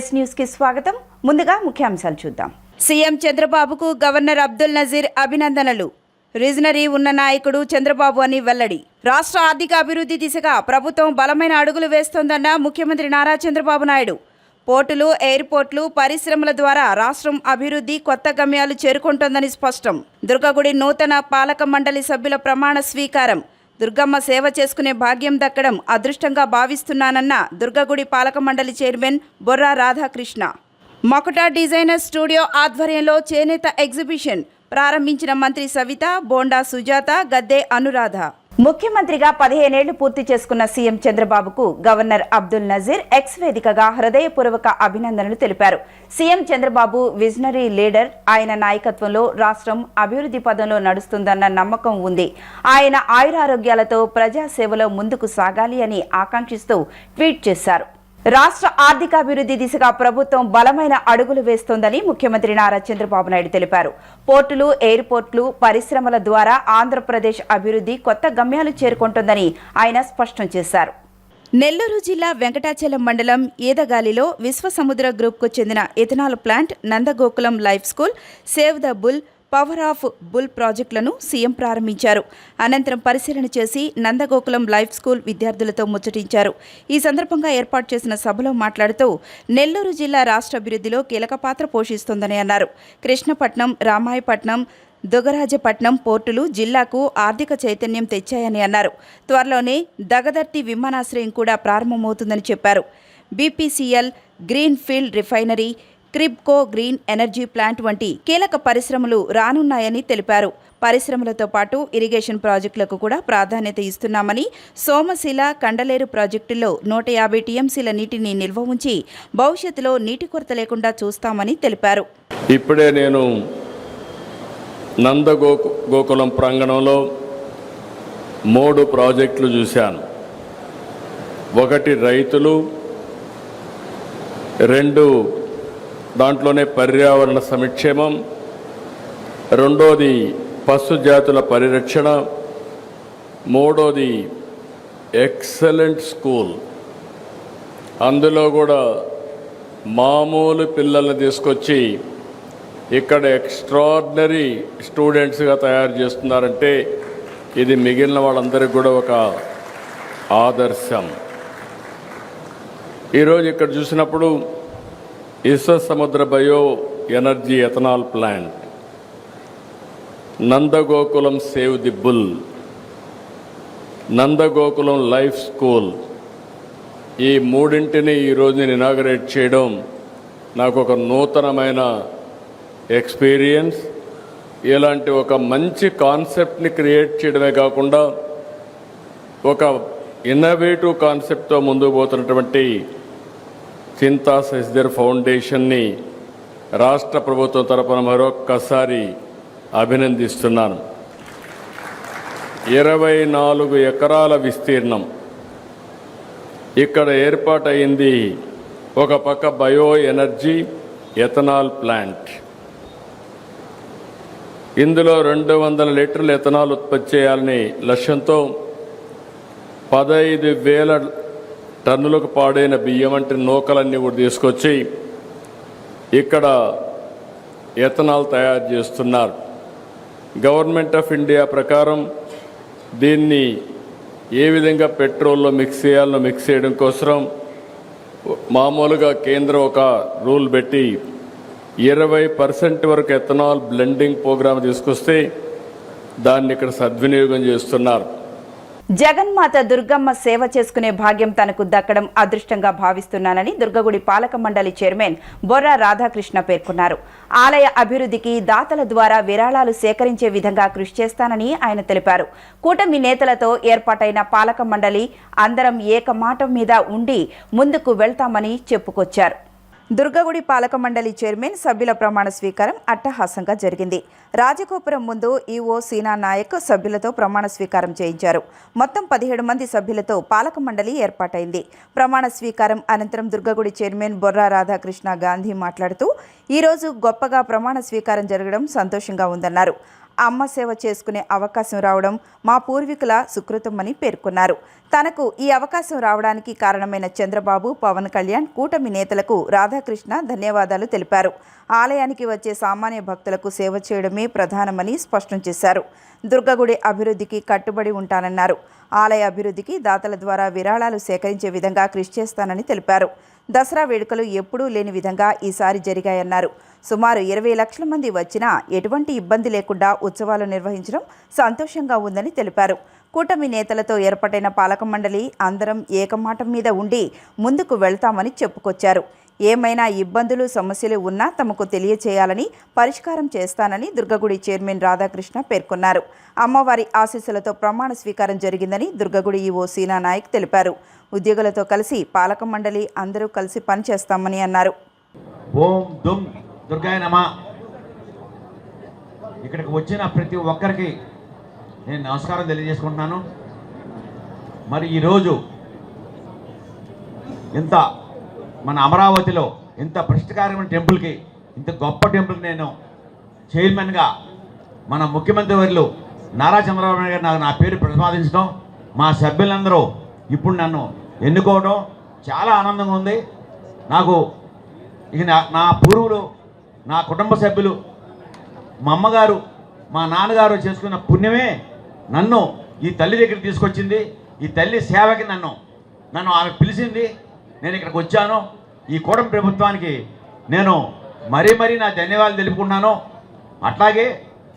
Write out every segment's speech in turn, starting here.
Yes news కి స్వాగతం. ముందుగా ముఖ్యాంశాలు చూద్దాం. సీఎం చంద్రబాబుకు గవర్నర్ అబ్దుల్ నజీర్ అభినందనలు. రీజనరీ ఉన్న నాయకుడు చంద్రబాబు అని వెల్లడి. రాష్ట్ర ఆర్థిక అభివృద్ధి దిశగా ప్రభుత్వం బలమైన అడుగులు వేస్తోందన్న ముఖ్యమంత్రి నారా చంద్రబాబు నాయుడు. పోర్టులు, ఎయిర్పోర్ట్లు, పరిశ్రమల ద్వారా రాష్ట్రం అభివృద్ధి కొత్త గమ్యాలు చేరుకుంటోందని స్పష్టం. దుర్గగుడి నూతన పాలక మండలి సభ్యుల ప్రమాణ స్వీకారం. దుర్గమ్మ సేవ చేసుకునే భాగ్యం దక్కడం అదృష్టంగా భావిస్తున్నానన్న దుర్గగుడి పాలక మండలి chairman Borra Radhakrishna. మకుటా designer studio ఆధ్వర్యంలో చేనేత ఎగ్జిబిషన్ ప్రారంభించిన మంత్రి సవిత, బోండా సుజాత, గద్దె అనురాధ. ముఖ్యమంత్రిగా 15 ఏళ్లు పూర్తి చేసుకున్న సీఎం చంద్రబాబుకు గవర్నర్ అబ్దుల్ నజీర్ ఎక్స్ వేదికగా హృదయపూర్వక అభినందనలు తెలిపారు. CM Chandrababu visionary leader. ఆయన నాయకత్వంలో రాష్ట్రం అభివృద్ధి పదంలో నడుస్తుందన్న నమ్మకం ఉంది. ఆయన ఆయురారోగ్యాలతో ప్రజాసేవలో ముందుకు సాగాలి అని ఆకాంక్షిస్తూ ట్వీట్ చేశారు. రాష్ట్ర ఆర్థికాభివృద్ధి దిశగా ప్రభుత్వం బలమైన అడుగులు వేస్తోందని ముఖ్యమంత్రి నారా చంద్రబాబు నాయుడు తెలిపారు. పోర్టులు, ఎయిర్పోర్ట్లు, పరిశ్రమల ద్వారా ఆంధ్రప్రదేశ్ అభివృద్ధి కొత్త గమ్యాలు చేరుకుంటోందని ఆయన స్పష్టం చేశారు. నెల్లూరు జిల్లా వెంకటాచలం మండలం ఈదగాలిలో విశ్వసముద్ర గ్రూప్కు చెందిన ethanol plant, Nandagokulam life school, save the bull, power of bull ప్రాజెక్టులను సీఎం ప్రారంభించారు. అనంతరం పరిశీలన చేసి నందగోకులం లైఫ్ స్కూల్ విద్యార్థులతో ముచ్చటించారు. ఈ సందర్భంగా ఏర్పాటు చేసిన సభలో మాట్లాడుతూ నెల్లూరు జిల్లా రాష్ట్ర అభివృద్ధిలో కీలక పాత్ర పోషిస్తోందని అన్నారు. కృష్ణపట్నం, రామాయపట్నం, దుగరాజపట్నం పోర్టులు జిల్లాకు ఆర్థిక చైతన్యం తెచ్చాయని అన్నారు. త్వరలోనే దగదర్తి విమానాశ్రయం కూడా ప్రారంభమవుతుందని చెప్పారు. BPCL, green field refinery, KRIBHCO green energy plant వంటి కీలక పరిశ్రమలు రానున్నాయని తెలిపారు. పరిశ్రమలతో పాటు ఇరిగేషన్ ప్రాజెక్టులకు కూడా ప్రాధాన్యత ఇస్తున్నామని, సోమశిల, కండలేరు ప్రాజెక్టుల్లో 150 టీఎంసీల నీటిని నిల్వ ఉంచి భవిష్యత్తులో నీటి కొరత లేకుండా చూస్తామని తెలిపారు. ఇప్పుడే నేను నందగోకులం ప్రాంగణంలో 3 ప్రాజెక్టులు చూశాను. ఒకటి రైతులు, 2 దాంట్లోనే పర్యావరణ సంక్షేమం, 2వది పశు జాతుల పరిరక్షణ, 3వది ఎక్సలెంట్ స్కూల్. అందులో కూడా మామూలు పిల్లల్ని తీసుకొచ్చి ఇక్కడ ఎక్స్ట్రాడినరీ స్టూడెంట్స్గా తయారు చేస్తున్నారంటే ఇది మిగిలిన వాళ్ళందరికీ కూడా ఒక ఆదర్శం. ఈరోజు ఇక్కడ చూసినప్పుడు Vishwasamudra bio energy ethanol plant, Nandagokulam save the bull, Nandagokulam life school, ఈ 3ంటిని ఈరోజు నేను ఇనాగరేట్ చేయడం నాకు ఒక నూతనమైన ఎక్స్పీరియన్స్. ఇలాంటి ఒక మంచి కాన్సెప్ట్ని క్రియేట్ చేయడమే కాకుండా ఒక ఇన్నోవేటివ్ కాన్సెప్ట్తో ముందుకు పోతున్నటువంటి చింతా శశిధర్ ఫౌండేషన్ని రాష్ట్ర ప్రభుత్వం తరపున మరొక్కసారి అభినందిస్తున్నాను. 24 ఎకరాల విస్తీర్ణం ఇక్కడ ఏర్పాటైంది. ఒక పక్క బయో ఎనర్జీ ఎథనాల్ ప్లాంట్, ఇందులో 200 లీటర్ల ఎథనాల్ ఉత్పత్తి చేయాలని లక్ష్యంతో 15,000 టన్నులకు పాడైన బియ్యం వంటి నూకలన్నీ కూడా తీసుకొచ్చి ఇక్కడ ఎథనాల్ తయారు చేస్తున్నారు. గవర్నమెంట్ ఆఫ్ ఇండియా ప్రకారం దీన్ని ఏ విధంగా పెట్రోల్లో మిక్స్ చేయాలో మిక్స్ చేయడం కోసం మామూలుగా కేంద్రం ఒక రూల్ పెట్టి 20% వరకు ఎథనాల్ బ్లెండింగ్ ప్రోగ్రాం తీసుకొస్తే దాన్ని ఇక్కడ సద్వినియోగం చేస్తున్నారు. జగన్మాత దుర్గమ్మ సేవ చేసుకునే భాగ్యం తనకు దక్కడం అదృష్టంగా భావిస్తున్నానని దుర్గగుడి పాలక మండలి చైర్మన్ బొర్రా రాధాకృష్ణ పేర్కొన్నారు. ఆలయ అభివృద్ధికి దాతల ద్వారా విరాళాలు సేకరించే విధంగా కృషి చేస్తానని ఆయన తెలిపారు. కూటమి నేతలతో ఏర్పాటైన పాలక మండలి అందరం ఏకమాట మీద ఉండి ముందుకు వెళ్తామని చెప్పుకొచ్చారు. దుర్గగుడి పాలక మండలి చైర్మన్ సభ్యుల ప్రమాణ స్వీకారం అట్టహాసంగా జరిగింది. రాజగోపురం ముందు ఈవో సీనా నాయక్ సభ్యులతో ప్రమాణ స్వీకారం చేయించారు. మొత్తం 17 మంది సభ్యులతో పాలక మండలి ఏర్పాటైంది. ప్రమాణ స్వీకారం అనంతరం దుర్గగుడి చైర్మన్ బొర్రా రాధాకృష్ణ గాంధీ మాట్లాడుతూ ఈరోజు గొప్పగా ప్రమాణ స్వీకారం జరగడం సంతోషంగా ఉందన్నారు. అమ్మ సేవ చేసుకునే అవకాశం రావడం మా పూర్వీకుల సుకృతమని పేర్కొన్నారు. తనకు ఈ అవకాశం రావడానికి కారణమైన చంద్రబాబు, పవన్ కళ్యాణ్, కూటమి నేతలకు రాధాకృష్ణ ధన్యవాదాలు తెలిపారు. ఆలయానికి వచ్చే సామాన్య భక్తులకు సేవ చేయడమే ప్రధానమని స్పష్టం చేశారు. దుర్గగుడి అభివృద్ధికి కట్టుబడి ఉంటానన్నారు. ఆలయ అభివృద్ధికి దాతల ద్వారా విరాళాలు సేకరించే విధంగా కృషి చేస్తానని తెలిపారు. దసరా వేడుకలు ఎప్పుడూ లేని విధంగా ఈసారి జరిగాయన్నారు. సుమారు 20 లక్షల మంది వచ్చినా ఎటువంటి ఇబ్బంది లేకుండా ఉత్సవాలు నిర్వహించడం సంతోషంగా ఉందని తెలిపారు. కూటమి నేతలతో ఏర్పాటైన పాలక మండలి అందరం ఏకమాటం మీద ఉండి ముందుకు వెళ్తామని చెప్పుకొచ్చారు. ఏమైనా ఇబ్బందులు, సమస్యలు ఉన్నా తమకు తెలియచేయాలని, పరిష్కారం చేస్తానని దుర్గగుడి చైర్మన్ రాధాకృష్ణ పేర్కొన్నారు. అమ్మవారి ఆశీస్సులతో ప్రమాణ స్వీకారం జరిగిందని దుర్గగుడి ఈవో సీనా నాయక్ తెలిపారు. ఉద్యోగులతో కలిసి పాలక మండలి అందరూ కలిసి పనిచేస్తామని అన్నారు. ఓం దుమ్ దుర్గాయ నమ. ఇక్కడికి వచ్చిన ప్రతి ఒక్కరికి నేను నమస్కారం తెలియజేసుకుంటున్నాను. మరి ఈరోజు ఇంత మన అమరావతిలో ఇంత ప్రతిష్ఠాకరమైన టెంపుల్కి, ఇంత గొప్ప టెంపుల్కి నేను చైర్మన్గా మన ముఖ్యమంత్రి వర్యులు నారా చంద్రబాబు నాయుడు గారు నా పేరు ప్రతిపాదించడం, మా సభ్యులందరూ ఇప్పుడు నన్ను ఎన్నుకోవడం చాలా ఆనందంగా ఉంది. నాకు ఇక నా పూర్వులు, నా కుటుంబ సభ్యులు, మా అమ్మగారు, మా నాన్నగారు చేసుకున్న పుణ్యమే నన్ను ఈ తల్లి దగ్గరికి తీసుకొచ్చింది. ఈ తల్లి సేవకి నన్ను ఆమె పిలిచింది. నేను ఇక్కడికి వచ్చాను. ఈ కూటమి ప్రభుత్వానికి నేను మరీ నా ధన్యవాదాలు తెలుపుకుంటున్నాను. అట్లాగే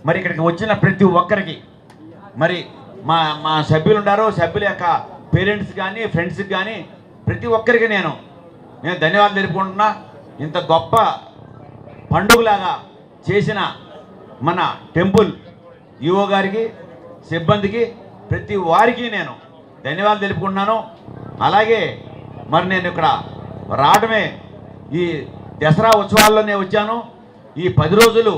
మరి ఇక్కడికి వచ్చిన ప్రతి ఒక్కరికి, మరి మా సభ్యులు ఉన్నారు, సభ్యుల యొక్క పేరెంట్స్ కానీ, ఫ్రెండ్స్కి కానీ ప్రతి ఒక్కరికి నేను ధన్యవాదాలు తెలుపుకుంటున్నా. ఇంత గొప్ప పండుగలాగా చేసిన మన టెంపుల్ ఈవో గారికి, సిబ్బందికి, ప్రతి వారికి నేను ధన్యవాదాలు తెలుపుకుంటున్నాను. అలాగే మరి నేను ఇక్కడ రావడమే ఈ దసరా ఉత్సవాల్లోనే వచ్చాను. ఈ 10 రోజులు,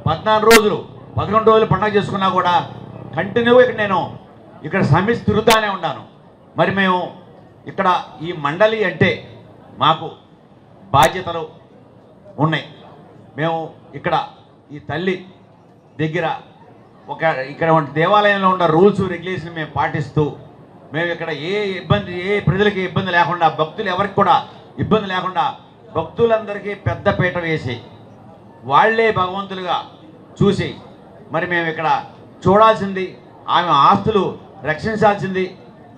14 రోజులు, 11 రోజులు పండుగ చేసుకున్నా కూడా కంటిన్యూగా నేను ఇక్కడ సమితి తిరుగుతూనే ఉన్నాను. మరి మేము ఇక్కడ ఈ మండలి అంటే మాకు బాధ్యతలు ఉన్నాయి. మేము ఇక్కడ ఈ తల్లి దగ్గర ఇక్కడ దేవాలయంలో ఉన్న రూల్స్, రెగ్యులేషన్ మేము పాటిస్తూ, మేము ఇక్కడ ఏ ప్రజలకి ఇబ్బంది లేకుండా, భక్తులు ఎవరికి కూడా ఇబ్బంది లేకుండా భక్తులందరికీ పెద్ద పీట వేసి వాళ్లే భగవంతులుగా చూసి మరి మేము ఇక్కడ చూడాల్సింది, ఆమె ఆస్తులు రక్షించాల్సింది,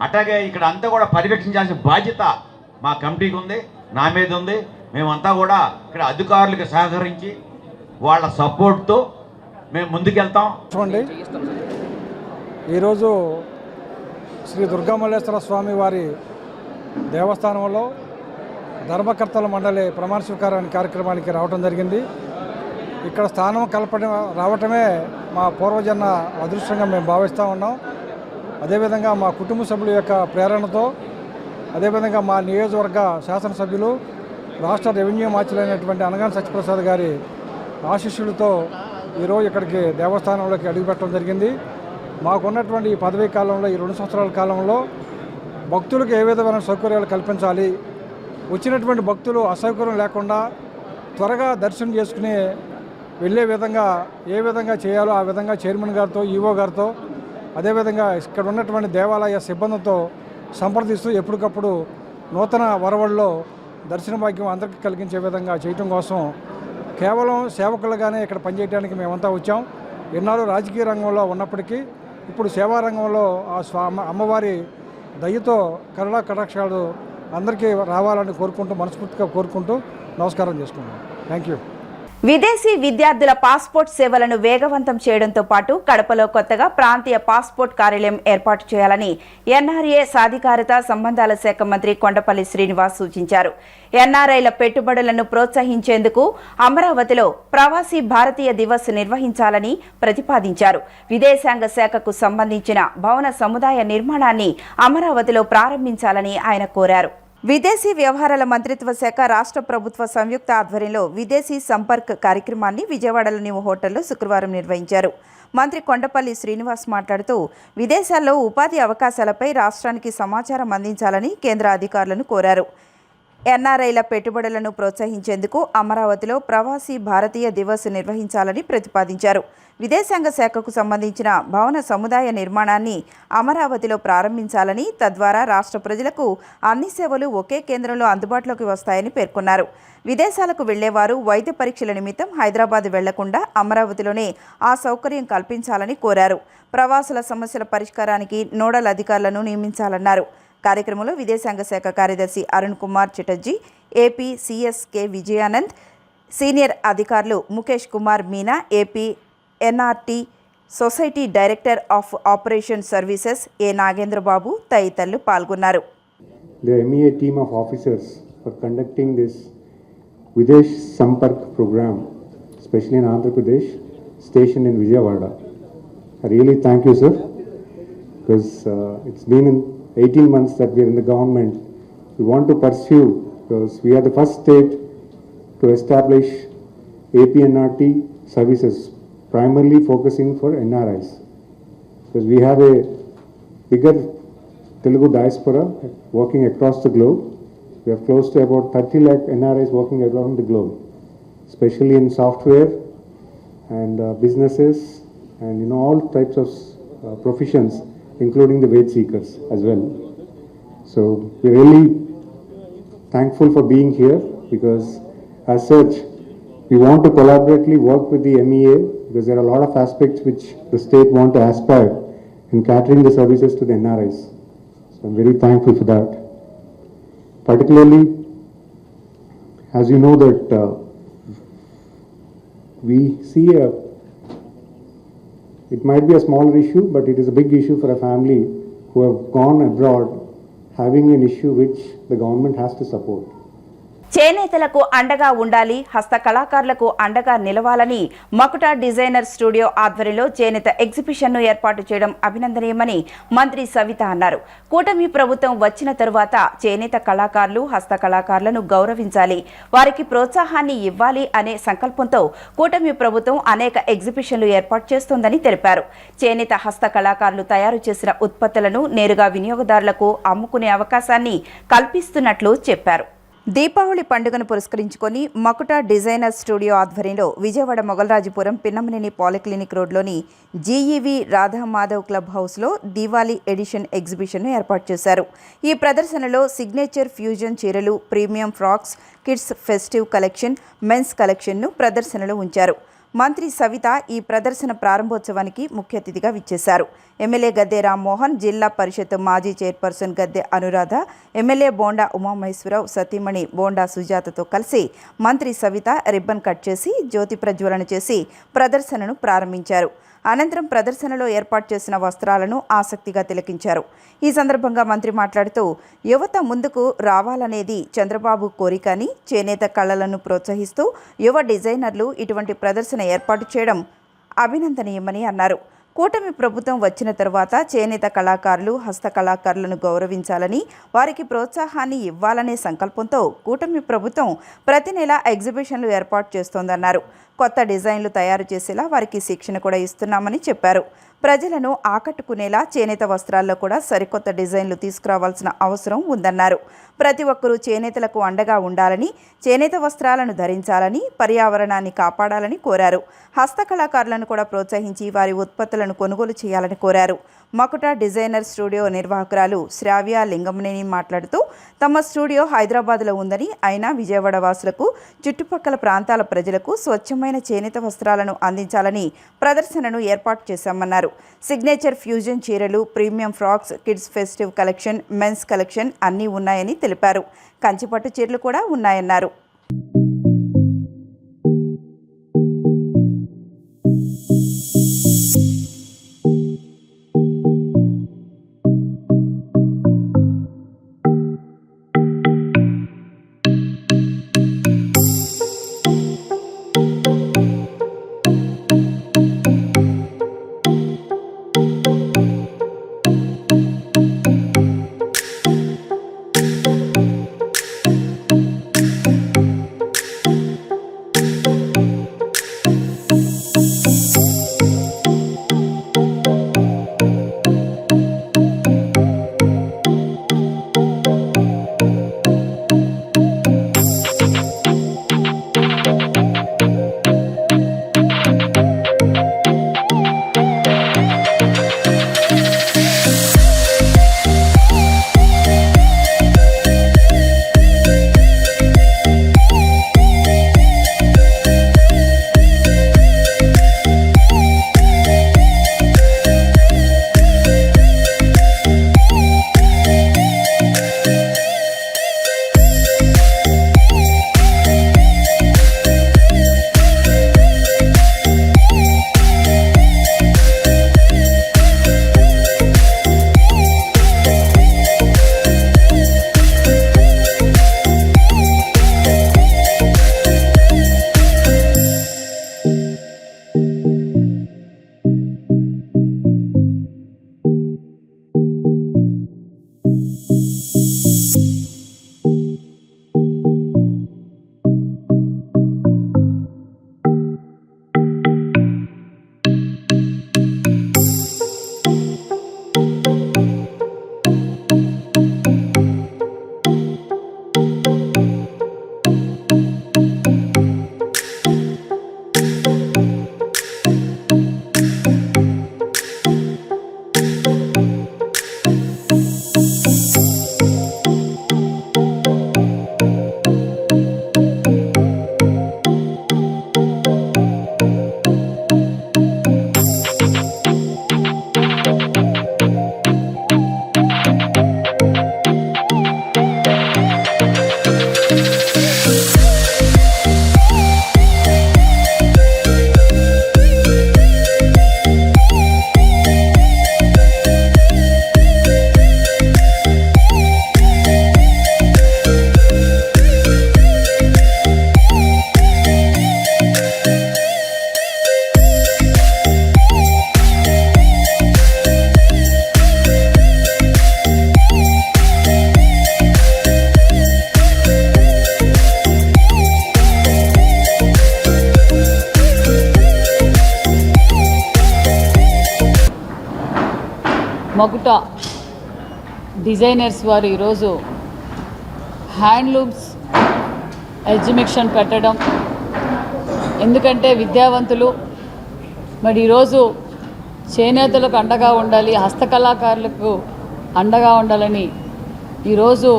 అట్లాగే ఇక్కడ అంతా కూడా పర్యవేక్షించాల్సిన బాధ్యత మా కమిటీకి ఉంది, నా మీద ఉంది. మేమంతా కూడా ఇక్కడ అధికారులకు సహకరించి వాళ్ళ సపోర్ట్తో మేము ముందుకెళ్తాం. చూడండి, ఈరోజు శ్రీ దుర్గామల్లేశ్వర స్వామి వారి దేవస్థానంలో ధర్మకర్తల మండలి ప్రమాణ స్వీకారం కార్యక్రమానికి రావడం జరిగింది. ఇక్కడ స్థానం రావటమే మా పూర్వజన్మ అదృష్టంగా మేము భావిస్తూ ఉన్నాం. అదేవిధంగా మా కుటుంబ సభ్యుల యొక్క ప్రేరణతో, అదేవిధంగా మా నియోజకవర్గ శాసనసభ్యులు, రాష్ట్ర రెవెన్యూ మార్చులైనటువంటి అనగాని సత్యప్రసాద్ గారి ఆశీస్సులతో ఈరోజు ఇక్కడికి దేవస్థానంలోకి అడుగుపెట్టడం జరిగింది. మాకున్నటువంటి ఈ పదవీ కాలంలో, ఈ 2 సంవత్సరాల కాలంలో భక్తులకు ఏ విధమైన సౌకర్యాలు కల్పించాలి, వచ్చినటువంటి భక్తులు అసౌకర్యం లేకుండా త్వరగా దర్శనం చేసుకుని వెళ్ళే విధంగా ఏ విధంగా చేయాలో ఆ విధంగా చైర్మన్ గారితో, ఈవో గారితో, అదేవిధంగా ఇక్కడ ఉన్నటువంటి దేవాలయ సిబ్బందితో సంప్రదిస్తూ ఎప్పటికప్పుడు నూతన వరవల్లో దర్శన భాగ్యం అందరికీ కలిగించే విధంగా చేయటం కోసం కేవలం సేవకులుగానే ఇక్కడ పనిచేయడానికి మేమంతా వచ్చాం. ఎన్నాళ్ళు రాజకీయ రంగంలో ఉన్నప్పటికీ ఇప్పుడు సేవా రంగంలో ఆ అమ్మవారి దయతో కరుణా కటాక్షాలు అందరికీ రావాలని మనస్ఫూర్తిగా కోరుకుంటూ నమస్కారం చేసుకున్నాను. Thank you. విదేశీ విద్యార్థుల పాస్పోర్ట్ సేవలను వేగవంతం చేయడంతో పాటు కడపలో కొత్తగా ప్రాంతీయ పాస్పోర్ట్ కార్యాలయం ఏర్పాటు చేయాలని ఎన్ఆర్ఏ సాధికారత సంబంధాల శాఖ మంత్రి కొండపల్లి శ్రీనివాస్ సూచించారు. ఎన్ఆర్ఐల పెట్టుబడులను ప్రోత్సహించేందుకు అమరావతిలో ప్రవాసీ భారతీయ దివస్ నిర్వహించాలని ప్రతిపాదించారు. విదేశాంగ శాఖకు సంబంధించిన భవన సముదాయ నిర్మాణాన్ని అమరావతిలో ప్రారంభించాలని ఆయన కోరారు. విదేశీ వ్యవహారాల మంత్రిత్వ శాఖ రాష్ట్ర ప్రభుత్వ సంయుక్త ఆధ్వర్యంలో విదేశీ సంపర్క్ కార్యక్రమాన్ని విజయవాడలోని ఓ హోటల్లో శుక్రవారం నిర్వహించారు. మంత్రి కొండపల్లి శ్రీనివాస్ మాట్లాడుతూ విదేశాల్లో ఉపాధి అవకాశాలపై రాష్ట్రానికి సమాచారం అందించాలని కేంద్ర అధికారులను కోరారు. ఎన్ఆర్ఐల పెట్టుబడులను ప్రోత్సహించేందుకు అమరావతిలో ప్రవాసీ భారతీయ దివస్ నిర్వహించాలని ప్రతిపాదించారు. విదేశాంగ శాఖకు సంబంధించిన భవన సముదాయ నిర్మాణాన్ని అమరావతిలో ప్రారంభించాలని, తద్వారా రాష్ట్ర ప్రజలకు అన్ని సేవలు ఒకే కేంద్రంలో అందుబాటులోకి వస్తాయని పేర్కొన్నారు. విదేశాలకు వెళ్లేవారు వైద్య పరీక్షల నిమిత్తం హైదరాబాద్ వెళ్లకుండా అమరావతిలోనే ఆ సౌకర్యం కల్పించాలని కోరారు. ప్రవాసుల సమస్యల పరిష్కారానికి నోడల్ అధికారులను నియమించాలన్నారు. కార్యక్రమంలో విదేశాంగ శాఖ కార్యదర్శి Arun Kumar Chatterjee, AP CS K Vijayanand, senior అధికారులు Mukesh Kumar Meena, AP NRT society director of operation services A Nagendrababu తదితరులు పాల్గొన్నారు. The MEA team of officers for conducting this Videsh Sampark program, especially in Andhra Pradesh, stationed in Vijayawada. I really thank you, sir, because it's been in 18 months that we are in the government. We want to pursue, because we are the first state to establish APNRT services, primarily focusing for NRIs, because we have a bigger Telugu diaspora working across the globe. We have close to about 30 lakh NRIs working around the globe, especially in software and businesses and all types of professions, including the wage seekers as well. So we're really thankful for being here, because as such we want to collaboratively work with the MEA, because there are a lot of aspects which the state want to aspire in catering the services to the NRIs. So I'm very thankful for that. Particularly, as you know that we see it might be a smaller issue, but it is a big issue for a family who have gone abroad having an issue which the government has to support. చేనేతలకు అండగా ఉండాలి, హస్తకళాకారులకు అండగా నిలవాలని మకుటా designer studio ఆధ్వర్యంలో చేనేత ఎగ్జిబిషన్ను ఏర్పాటు చేయడం అభినందనీయమని మంత్రి సవిత అన్నారు. కూటమి ప్రభుత్వం వచ్చిన తరువాత చేనేత కళాకారులు, హస్తకళాకారులను గౌరవించాలి, వారికి ప్రోత్సాహాన్ని ఇవ్వాలి అనే సంకల్పంతో కూటమి ప్రభుత్వం అనేక ఎగ్జిబిషన్లు ఏర్పాటు చేస్తోందని తెలిపారు. చేనేత హస్తకళాకారులు తయారు చేసిన ఉత్పత్తులను నేరుగా వినియోగదారులకు అమ్ముకునే అవకాశాన్ని కల్పిస్తున్నట్లు చెప్పారు. దీపావళి పండుగను పురస్కరించుకొని మకుటా డిజైనర్ స్టూడియో ఆధ్వర్యంలో విజయవాడ మొగల్రాజుపురం పిన్నమనేని పాలిక్లినిక్ రోడ్లోని జీఈవి రాధామాధవ్ క్లబ్ హౌస్లో దీవాళీ ఎడిషన్ ఎగ్జిబిషన్ను ఏర్పాటు చేశారు. ఈ ప్రదర్శనలో సిగ్నేచర్ ఫ్యూజన్ చీరలు, premium frocks, kids festive collection, men's కలెక్షన్ను ప్రదర్శనలో ఉంచారు. మంత్రి సవిత ఈ ప్రదర్శన ప్రారంభోత్సవానికి ముఖ్య అతిథిగా విచ్చేశారు. ఎమ్మెల్యే గద్దె రామ్మోహన్, జిల్లా పరిషత్ మాజీ చైర్పర్సన్ గద్దె అనురాధ, ఎమ్మెల్యే బోండా ఉమామహేశ్వరరావు సతీమణి బోండా సుజాతతో కలిసి మంత్రి సవిత రిబ్బన్ కట్ చేసి జ్యోతి ప్రజ్వలన చేసి ప్రదర్శనను ప్రారంభించారు. అనంతరం ప్రదర్శనలో ఏర్పాటు చేసిన వస్త్రాలను ఆసక్తిగా తిలకించారు. ఈ సందర్భంగా మంత్రి మాట్లాడుతూ, యువత ముందుకు రావాలనేది చంద్రబాబు కోరిక అని, చేనేత కళలను ప్రోత్సహిస్తూ యువ డిజైనర్లు ఇటువంటి ప్రదర్శన ఏర్పాటు చేయడం అభినందనీయమని అన్నారు. కూటమి ప్రభుత్వం వచ్చిన తరువాత చేనేత కళాకారులు, హస్తకళాకారులను గౌరవించాలని, వారికి ప్రోత్సాహాన్ని ఇవ్వాలనే సంకల్పంతో కూటమి ప్రభుత్వం ప్రతి నెల ఎగ్జిబిషన్లు ఏర్పాటు చేస్తోందన్నారు. కొత్త డిజైన్లు తయారు చేసేలా వారికి శిక్షణ కూడా ఇస్తున్నామని చెప్పారు. ప్రజలను ఆకట్టుకునేలా చేనేత వస్త్రాల్లో కూడా సరికొత్త డిజైన్లు తీసుకురావాల్సిన అవసరం ఉందన్నారు. ప్రతి ఒక్కరూ చేనేతలకు అండగా ఉండాలని, చేనేత వస్త్రాలను ధరించాలని, పర్యావరణాన్ని కాపాడాలని కోరారు. హస్తకళాకారులను కూడా ప్రోత్సహించి వారి ఉత్పత్తులను కొనుగోలు చేయాలని కోరారు. మకుటా డిజైనర్ స్టూడియో నిర్వాహకురాలు శ్రావ్య లింగమనేని మాట్లాడుతూ, తమ స్టూడియో హైదరాబాద్లో ఉందని, అయినా విజయవాడ వాసులకు, చుట్టుపక్కల ప్రాంతాల ప్రజలకు స్వచ్ఛమైన చేనేత వస్త్రాలను అందించాలని ప్రదర్శనను ఏర్పాటు చేశామన్నారు. సిగ్నేచర్ ఫ్యూజన్ చీరలు, premium frocks, kids festive collection, men's collection అన్నీ ఉన్నాయని తెలిపారు. కంచిపట్టు చీరలు కూడా ఉన్నాయన్నారు. మకుట డిజైనర్స్ వారు ఈరోజు హ్యాండ్లూమ్స్ ఎగ్జిబిషన్ పెట్టడం, ఎందుకంటే విద్యావంతులు మరి ఈరోజు చేనేతలకు అండగా ఉండాలి, హస్తకళాకారులకు అండగా ఉండాలని ఈరోజు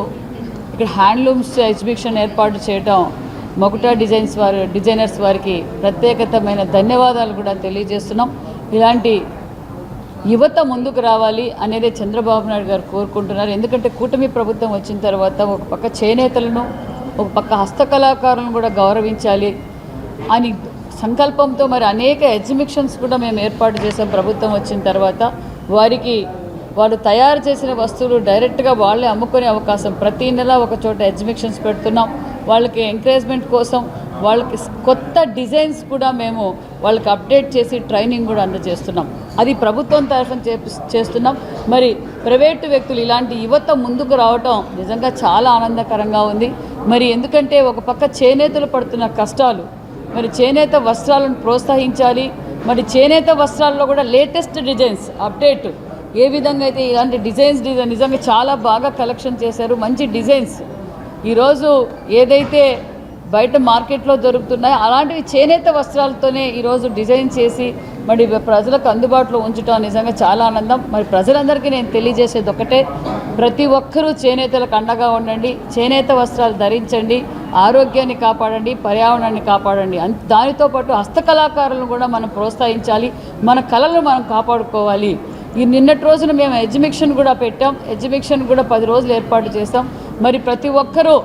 ఇక్కడ హ్యాండ్లూమ్స్ ఎగ్జిబిషన్ ఏర్పాటు చేయడం మకుట డిజైనర్స్ వారికి ప్రత్యేకతమైన ధన్యవాదాలు కూడా తెలియజేస్తున్నాం. ఇలాంటి యువత ముందుకు రావాలి అనేది చంద్రబాబు నాయుడు గారు కోరుకుంటున్నారు. ఎందుకంటే కూటమి ప్రభుత్వం వచ్చిన తర్వాత ఒక పక్క చేనేతలను, ఒక పక్క హస్తకళాకారులను కూడా గౌరవించాలి అని సంకల్పంతో మరి అనేక ఎగ్జిబిషన్స్ కూడా మేము ఏర్పాటు చేసాం. ప్రభుత్వం వచ్చిన తర్వాత వారికి వాళ్ళు తయారు చేసిన వస్తువులు డైరెక్ట్గా వాళ్ళే అమ్ముకునే అవకాశం, ప్రతి నెల ఒక చోట ఎగ్జిబిషన్స్ పెడుతున్నాం. వాళ్ళకి ఎంకరేజ్మెంట్ కోసం వాళ్ళకి కొత్త డిజైన్స్ కూడా మేము వాళ్ళకి అప్డేట్ చేసి ట్రైనింగ్ కూడా అందజేస్తున్నాం. అది ప్రభుత్వం తరఫున చేస్తున్నాం. మరి ప్రైవేటు వ్యక్తులు ఇలాంటి యువత ముందుకు రావటం నిజంగా చాలా ఆనందకరంగా ఉంది. మరి ఎందుకంటే ఒక పక్క చేనేతలు పడుతున్న కష్టాలు, మరి చేనేత వస్త్రాలను ప్రోత్సహించాలి. మరి చేనేత వస్త్రాల్లో కూడా లేటెస్ట్ డిజైన్స్ అప్డేట్ ఏ విధంగా అయితే ఇలాంటి డిజైన్స్ నిజంగా చాలా బాగా కలెక్షన్ చేశారు. మంచి డిజైన్స్ ఈరోజు ఏదైతే బయట మార్కెట్లో దొరుకుతున్నాయో అలాంటివి చేనేత వస్త్రాలతోనే ఈరోజు డిజైన్ చేసి మరి ప్రజలకు అందుబాటులో ఉంచడం నిజంగా చాలా ఆనందం. మరి ప్రజలందరికీ నేను తెలియజేసేది ఒకటే, ప్రతి ఒక్కరూ చేనేతలకు అండగా ఉండండి, చేనేత వస్త్రాలు ధరించండి, ఆరోగ్యాన్ని కాపాడండి, పర్యావరణాన్ని కాపాడండి. దానితో పాటు హస్తకళాకారులను కూడా మనం ప్రోత్సహించాలి, మన కళలను మనం కాపాడుకోవాలి. ఈ నిన్నటి రోజున మేము ఎగ్జిబిషన్ కూడా పెట్టాం. ఎగ్జిబిషన్ కూడా 10 రోజులు ఏర్పాటు చేస్తాం. మరి ప్రతి ఒక్కరూ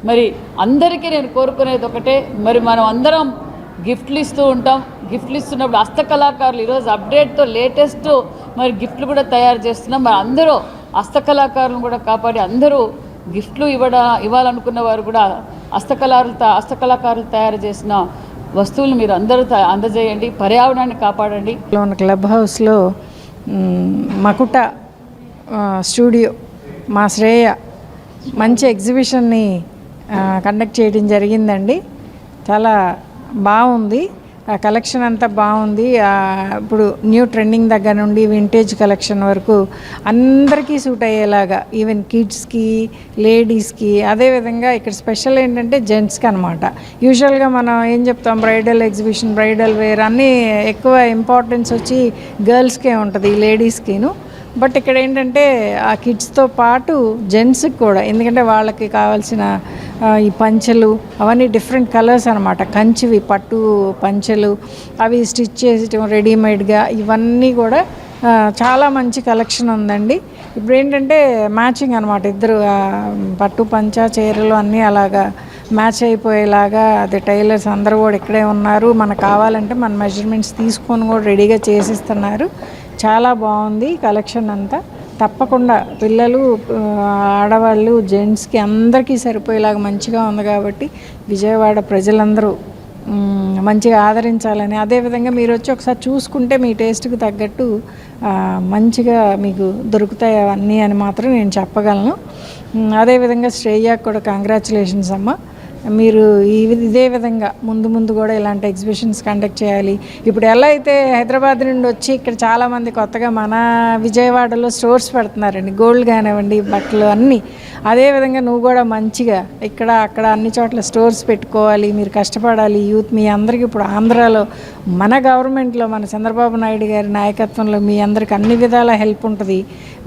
మరి అందరికీ నేను కోరుకునేది ఒకటే, మరి మనం అందరం గిఫ్ట్లు ఇస్తూ ఉంటాం. గిఫ్ట్లు ఇస్తున్నప్పుడు హస్తకళాకారులు ఈరోజు అప్డేట్తో లేటెస్ట్ మరి గిఫ్ట్లు కూడా తయారు చేస్తున్నాం. మరి అందరూ హస్తకళాకారులను కూడా కాపాడి అందరూ గిఫ్ట్లు ఇవ్వాలనుకున్న వారు కూడా హస్తకళాకారులు తయారు చేసిన వస్తువులు మీరు అందరూ అందజేయండి, పర్యావరణాన్ని కాపాడండి. క్లబ్ హౌస్లో మకుట స్టూడియో మా శ్రేయ మంచి ఎగ్జిబిషన్ని కండక్ట్ చేయడం జరిగిందండి. చాలా బాగుంది, ఆ కలెక్షన్ అంతా బాగుంది. ఇప్పుడు న్యూ ట్రెండింగ్ దగ్గర నుండి వింటేజ్ కలెక్షన్ వరకు అందరికీ సూట్ అయ్యేలాగా, ఈవెన్ కిడ్స్కి, లేడీస్కి, అదేవిధంగా ఇక్కడ స్పెషల్ ఏంటంటే జెంట్స్కి అనమాట. యూజువల్గా మనం ఏం చెప్తాం, బ్రైడల్ ఎగ్జిబిషన్, బ్రైడల్ వేర్ అన్నీ ఎక్కువ ఇంపార్టెన్స్ వచ్చి గర్ల్స్కే ఉంటుంది, లేడీస్కిను. బట్ ఇక్కడ ఏంటంటే ఆ కిడ్స్తో పాటు జెంట్స్కి కూడా, ఎందుకంటే వాళ్ళకి కావాల్సిన ఈ పంచెలు అవన్నీ డిఫరెంట్ కలర్స్ అనమాట, కంచివి పట్టు పంచెలు అవి స్టిచ్ చేసడం రెడీమేడ్గా, ఇవన్నీ కూడా చాలా మంచి కలెక్షన్ ఉందండి. ఇప్పుడు ఏంటంటే మ్యాచింగ్ అనమాట, ఇద్దరు పట్టు పంచ చీరలు అన్నీ అలాగా మ్యాచ్ అయిపోయేలాగా అది టైలర్స్ అందరూ కూడా ఇక్కడే ఉన్నారు. మనకు కావాలంటే మన మెజర్మెంట్స్ తీసుకొని కూడా రెడీగా చేసిస్తున్నారు. చాలా బాగుంది కలెక్షన్ అంతా. తప్పకుండా పిల్లలు, ఆడవాళ్ళు, జెంట్స్కి అందరికీ సరిపోయేలాగా మంచిగా ఉంది కాబట్టి విజయవాడ ప్రజలందరూ మంచిగా ఆదరించాలని, అదేవిధంగా మీరు వచ్చి ఒకసారి చూసుకుంటే మీ టేస్ట్కి తగ్గట్టు మంచిగా మీకు దొరుకుతాయి అవన్నీ అని మాత్రం నేను చెప్పగలను. అదేవిధంగా శ్రేయాకు కూడా కంగ్రాచులేషన్స్ అమ్మ. మీరు ఇదే విధంగా ముందు కూడా ఇలాంటి ఎగ్జిబిషన్స్ కండక్ట్ చేయాలి. ఇప్పుడు ఎలా అయితే హైదరాబాద్ నుండి వచ్చి ఇక్కడ చాలామంది కొత్తగా మన విజయవాడలో స్టోర్స్ పెడుతున్నారండి, గోల్డ్ కానివ్వండి, బట్టలు అన్నీ. అదేవిధంగా నువ్వు కూడా మంచిగా ఇక్కడ అక్కడ అన్ని చోట్ల స్టోర్స్ పెట్టుకోవాలి, మీరు కష్టపడాలి. యూత్ మీ అందరికీ ఇప్పుడు ఆంధ్రాలో మన గవర్నమెంట్లో, మన చంద్రబాబు నాయుడు గారి నాయకత్వంలో మీ అందరికి అన్ని విధాల హెల్ప్ ఉంటుంది.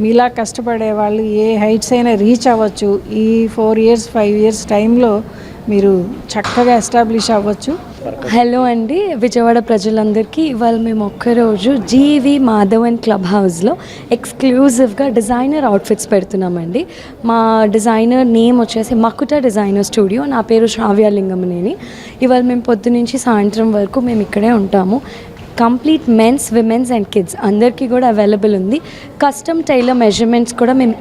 మీలా కష్టపడే వాళ్ళు ఏ హైట్స్ అయినా రీచ్ అవ్వచ్చు. ఈ 4 years 5 years టైంలో మీరు చక్కగా ఎస్టాబ్లిష్ అవ్వచ్చు. హలో అండి, విజయవాడ ప్రజలందరికీ ఇవాళ మేము ఒక్కరోజు జీవి మాధవన్ క్లబ్ హౌస్లో ఎక్స్క్లూజివ్గా డిజైనర్ అవుట్ఫిట్స్ పెడుతున్నామండి. మా డిజైనర్ నేమ్ వచ్చేసి మకుట డిజైనర్ స్టూడియో. నా పేరు శ్రావ్యలింగమనేని. ఇవాళ మేము పొద్దునుంచి సాయంత్రం వరకు మేము ఇక్కడే ఉంటాము. Complete men's, women's and kids అందరికీ కూడా అవైలబుల్ ఉంది. కస్టమ్ టైలర్ మెజర్మెంట్స్ కూడా మేము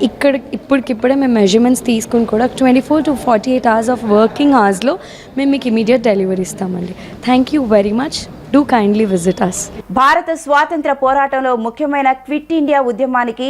ఇప్పటికిప్పుడే మేము మెజర్మెంట్స్ తీసుకుని కూడా 24 to 48 hours ఆఫ్ వర్కింగ్ అవర్స్లో మేము మీకు ఇమీడియట్ డెలివరీ ఇస్తామండి. Thank you very much. Do kindly visit us. భారత స్వాతంత్ర పోరాటంలో ముఖ్యమైన క్విట్ ఇండియా ఉద్యమానికి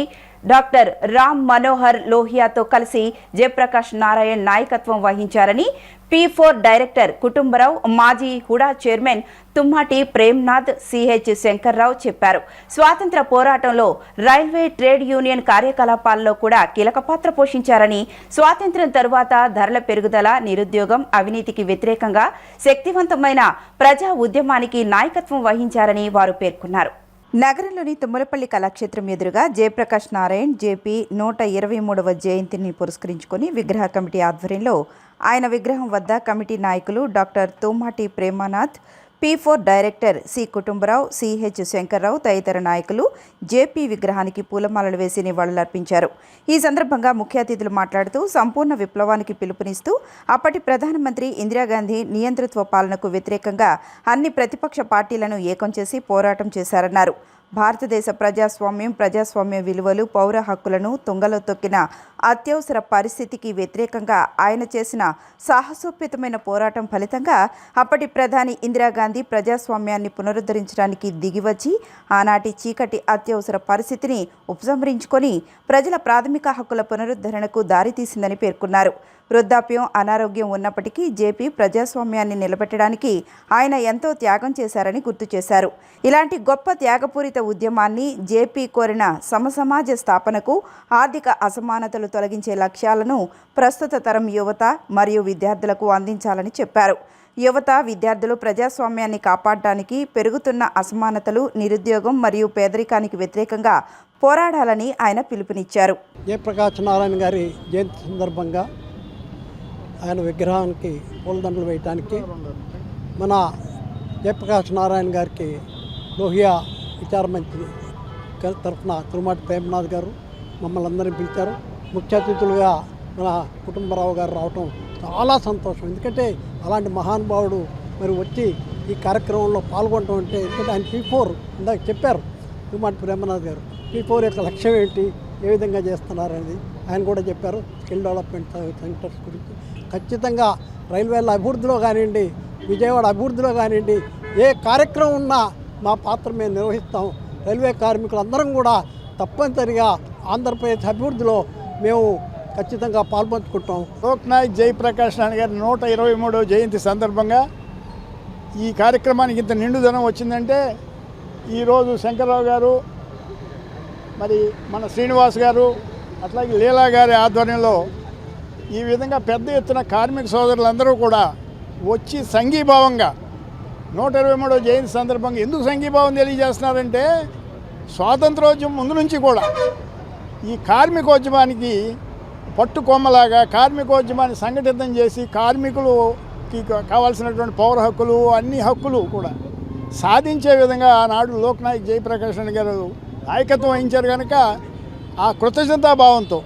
డాక్టర్ రామ్ మనోహర్ లోహియాతో కలిసి జయప్రకాష్ నారాయణ్ నాయకత్వం వహించారని P4 డైరెక్టర్ కుటుంబరావు, మాజీ HUDA chairman Tummati Premnath, CH Shankarrao చెప్పారు. స్వాతంత్ర పోరాటంలో రైల్వే ట్రేడ్ యూనియన్ కార్యకలాపాల్లో కూడా కీలక పాత్ర పోషించారని, స్వాతంత్ర్యం తరువాత ధరల పెరుగుదల, నిరుద్యోగం, అవినీతికి వ్యతిరేకంగా శక్తివంతమైన ప్రజా ఉద్యమానికి నాయకత్వం వహించారని వారు పేర్కొన్నారు. నగరంలోని తుమ్మలపల్లి కళాక్షేత్రం ఎదురుగా జయప్రకాష్ నారాయణ్ జేపీ 123వ జయంతిని పురస్కరించుకొని విగ్రహ కమిటీ ఆధ్వర్యంలో ఆయన విగ్రహం వద్ద కమిటీ నాయకులు doctor Tummati Premnath, P4 director C Kutumbarao, CH Shankarrao తదితర నాయకులు జేపీ విగ్రహానికి పూలమాలలు వేసి నివాళులర్పించారు. ఈ సందర్భంగా ముఖ్య అతిథులు మాట్లాడుతూ సంపూర్ణ విప్లవానికి పిలుపునిస్తూ అప్పటి ప్రధానమంత్రి ఇందిరాగాంధీ నియంతృత్వ పాలనకు వ్యతిరేకంగా అన్ని ప్రతిపక్ష పార్టీలను ఏకం చేసి పోరాటం చేశారన్నారు. భారతదేశ ప్రజాస్వామ్య విలువలు, పౌర హక్కులను తుంగలో తొక్కిన అత్యవసర పరిస్థితికి వ్యతిరేకంగా ఆయన చేసిన సాహసోపేతమైన పోరాటం ఫలితంగా అప్పటి ప్రధాని ఇందిరాగాంధీ ప్రజాస్వామ్యాన్ని పునరుద్ధరించడానికి దిగివచ్చి ఆనాటి చీకటి అత్యవసర పరిస్థితిని ఉపసంహరించుకొని ప్రజల ప్రాథమిక హక్కుల పునరుద్ధరణకు దారితీసిందని పేర్కొన్నారు. వృద్ధాప్యం, అనారోగ్యం ఉన్నప్పటికీ జేపీ ప్రజాస్వామ్యాన్ని నిలబెట్టడానికి ఆయన ఎంతో త్యాగం చేశారని గుర్తు చేశారు. ఇలాంటి గొప్ప త్యాగపూరిత ఉద్యమాన్ని జేపీ కోరిన సమసమాజ స్థాపనకు, ఆర్థిక అసమానతలు తొలగించే లక్ష్యాలను ప్రస్తుత తరం యువత మరియు విద్యార్థులకు అందించాలని చెప్పారు. యువత, విద్యార్థులు ప్రజాస్వామ్యాన్ని కాపాడడానికి, పెరుగుతున్న అసమానతలు, నిరుద్యోగం మరియు పేదరికానికి వ్యతిరేకంగా పోరాడాలని ఆయన పిలుపునిచ్చారు. జయప్రకాష్ నారాయణ గారి జయంతి సందర్భంగా ఆయన విగ్రహానికి పూలదండలు వేయటానికి మన జయప్రకాష్ నారాయణ గారికి లోహియా విచార మంత్రి తరఫున తుమ్మాటి ప్రేమనాథ్ గారు మమ్మల్ని అందరినీ పిలిచారు. ముఖ్య అతిథులుగా మన కుటుంబరావు గారు రావటం చాలా సంతోషం. ఎందుకంటే అలాంటి మహానుభావుడు మరి వచ్చి ఈ కార్యక్రమంలో పాల్గొనడం అంటే, ఎందుకంటే ఆయన P4 ఇందాక చెప్పారు తుమ్మాటి ప్రేమనాథ్ గారు, P4 యొక్క లక్ష్యం ఏంటి, ఏ విధంగా చేస్తున్నారు అనేది ఆయన కూడా చెప్పారు. స్కిల్ డెవలప్మెంట్ సెంటర్స్ గురించి ఖచ్చితంగా రైల్వేల అభివృద్ధిలో కానివ్వండి, విజయవాడ అభివృద్ధిలో కానివ్వండి, ఏ కార్యక్రమం ఉన్నా మా పాత్ర మేము నిర్వహిస్తాం. రైల్వే కార్మికులందరం కూడా తప్పనిసరిగా ఆంధ్రప్రదేశ్ అభివృద్ధిలో మేము ఖచ్చితంగా పాల్పంచుకుంటాం. లోక్నాయక్ జయప్రకాష్ నారాయణ గారి 123వ జయంతి సందర్భంగా ఈ కార్యక్రమానికి ఇంత నిండుదనం వచ్చిందంటే ఈరోజు శంకర్రావు గారు, మరి మన శ్రీనివాస్ గారు, అట్లాగే లీలా గారి ఆధ్వర్యంలో ఈ విధంగా పెద్ద ఎత్తున కార్మిక సోదరులందరూ కూడా వచ్చి సంఘీభావంగా 123వ జయంతి సందర్భంగా ఎందుకు సంఘీభావం తెలియజేస్తున్నారంటే, స్వాతంత్రోద్యమం ముందు నుంచి కూడా ఈ కార్మికోద్యమానికి పట్టుకొమ్మలాగా కార్మికోద్యమాన్ని సంఘటితం చేసి కార్మికులకి కావాల్సినటువంటి పౌర హక్కులు, అన్ని హక్కులు కూడా సాధించే విధంగా ఆనాడు లోక్నాయక్ జయప్రకాష్ గారు నాయకత్వం వహించారు కనుక ఆ కృతజ్ఞతాభావంతో,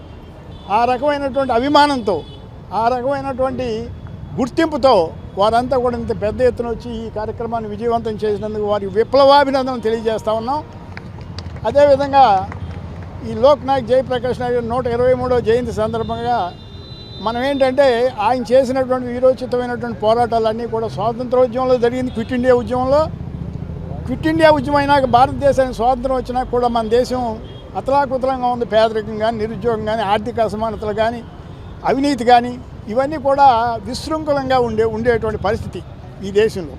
ఆ రకమైనటువంటి అభిమానంతో, ఆ రకమైనటువంటి గుర్తింపుతో వారంతా కూడా ఇంత పెద్ద ఎత్తున వచ్చి ఈ కార్యక్రమాన్ని విజయవంతం చేసినందుకు వారికి విప్లవాభినందనలు తెలియజేస్తూ ఉన్నాం. అదేవిధంగా ఈ లోక్నాయక్ జయప్రకాష్ నారాయణ 123వ జయంతి సందర్భంగా మనం ఏంటంటే ఆయన చేసినటువంటి వీరోచితమైనటువంటి పోరాటాలన్నీ కూడా స్వాతంత్రోద్యమంలో జరిగింది. క్విట్ ఇండియా ఉద్యమంలో, క్విట్ ఇండియా ఉద్యమం అయినాక భారతదేశానికి స్వాతంత్రం వచ్చినా కూడా మన దేశం అతలాకుతలంగా ఉంది. పేదరికం కానీ, నిరుద్యోగం కానీ, ఆర్థిక అసమానతలు కానీ, అవినీతి కానీ, ఇవన్నీ కూడా విశృంఖలంగా ఉండేటువంటి పరిస్థితి ఈ దేశంలో.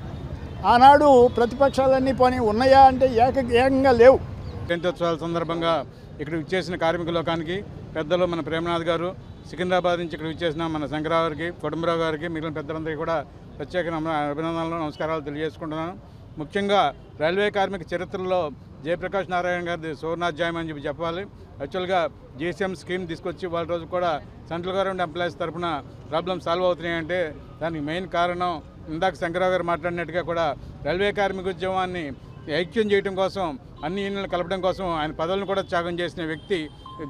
ఆనాడు ప్రతిపక్షాలన్నీ పోనీ ఉన్నాయా అంటే ఏకంగా లేవు. జయంత్యోత్సవాల సందర్భంగా ఇక్కడ విచ్చేసిన కార్మిక లోకానికి పెద్దలు మన ప్రేమనాథ్ గారు, సికింద్రాబాద్ నుంచి ఇక్కడ విచ్చేసిన మన శంకరరావు గారికి, కుటుంబరావు గారికి, మిగిలిన పెద్దలందరికీ కూడా ప్రత్యేక అభినందనలు, నమస్కారాలు తెలియజేసుకుంటున్నాను. ముఖ్యంగా రైల్వే కార్మిక చరిత్రలో జయప్రకాష్ నారాయణ గారి సువర్ణాధ్యాయం అని చెప్పాలి. యాక్చువల్గా GSM స్కీమ్ తీసుకొచ్చి వాళ్ళ రోజు కూడా సెంట్రల్ గవర్నమెంట్ ఎంప్లాయీస్ తరఫున ప్రాబ్లమ్ సాల్వ్ అవుతున్నాయంటే దానికి మెయిన్ కారణం ఇందాక శంకరరావు గారు మాట్లాడినట్టుగా కూడా రైల్వే కార్మిక ఉద్యమాన్ని ఐక్యం చేయడం కోసం, అన్ని యూనియన్లు కలపడం కోసం ఆయన పదవులను కూడా త్యాగం చేసిన వ్యక్తి